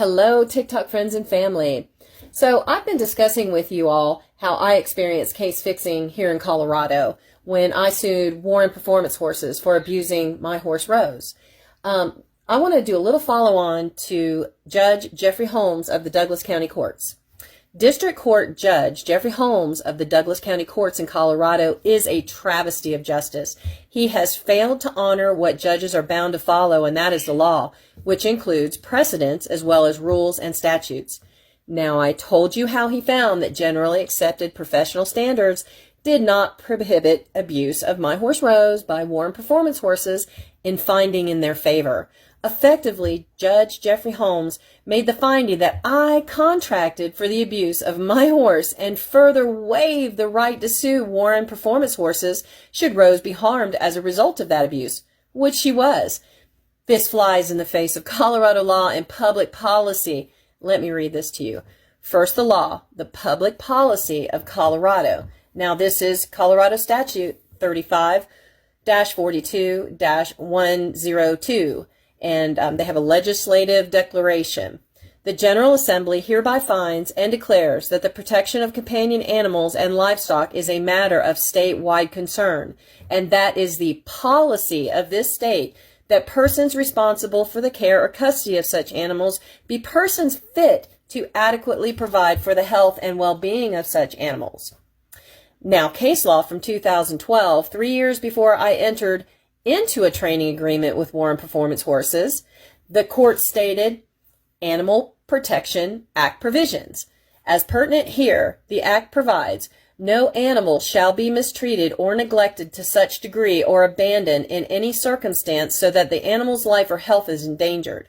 Hello, TikTok friends and family. So I've been discussing with you all how I experienced case fixing here in Colorado when I sued Warren Performance Horses for abusing my horse Rose. I want to do a little follow on to Judge Jeffrey Holmes of the Douglas County Courts. District Court Judge Jeffrey Holmes of the Douglas County Courts in Colorado is a travesty of justice. He has failed to honor what judges are bound to follow, and that is the law, which includes precedents as well as rules and statutes. Now, I told you how he found that generally accepted professional standards did not prohibit abuse of my horse Rose by Warren Performance Horses in finding in their favor. Effectively, Judge Jeffrey Holmes made the finding that I contracted for the abuse of my horse and further waived the right to sue Warren Performance Horses should Rose be harmed as a result of that abuse, which she was. This flies in the face of Colorado law and public policy. Let me read this to you. First, the law, the public policy of Colorado. Now, this is Colorado Statute 35-42-102. And they have a legislative declaration. The General Assembly hereby finds and declares that the protection of companion animals and livestock is a matter of statewide concern, and that is the policy of this state that persons responsible for the care or custody of such animals be persons fit to adequately provide for the health and well-being of such animals. Now, case law from 2012, 3 years before I entered into a training agreement with Warren Performance Horses, the court stated Animal Protection Act provisions. As pertinent here, the Act provides no animal shall be mistreated or neglected to such degree or abandoned in any circumstance so that the animal's life or health is endangered.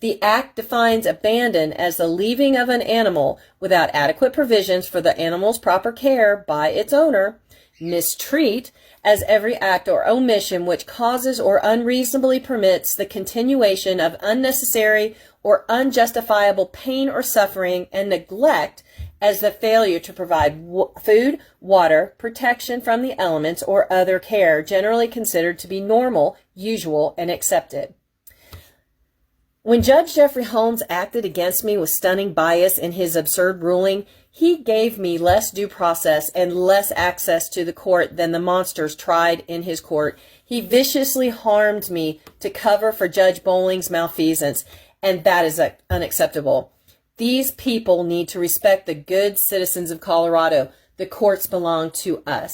The Act defines abandon as the leaving of an animal without adequate provisions for the animal's proper care by its owner. Mistreat as every act or omission which causes or unreasonably permits the continuation of unnecessary or unjustifiable pain or suffering, and neglect as the failure to provide food, water, protection from the elements, or other care generally considered to be normal, usual, and accepted. When Judge Jeffrey Holmes acted against me with stunning bias in his absurd ruling, he gave me less due process and less access to the court than the monsters tried in his court. He viciously harmed me to cover for Judge Bowling's malfeasance, and that is unacceptable. These people need to respect the good citizens of Colorado. The courts belong to us.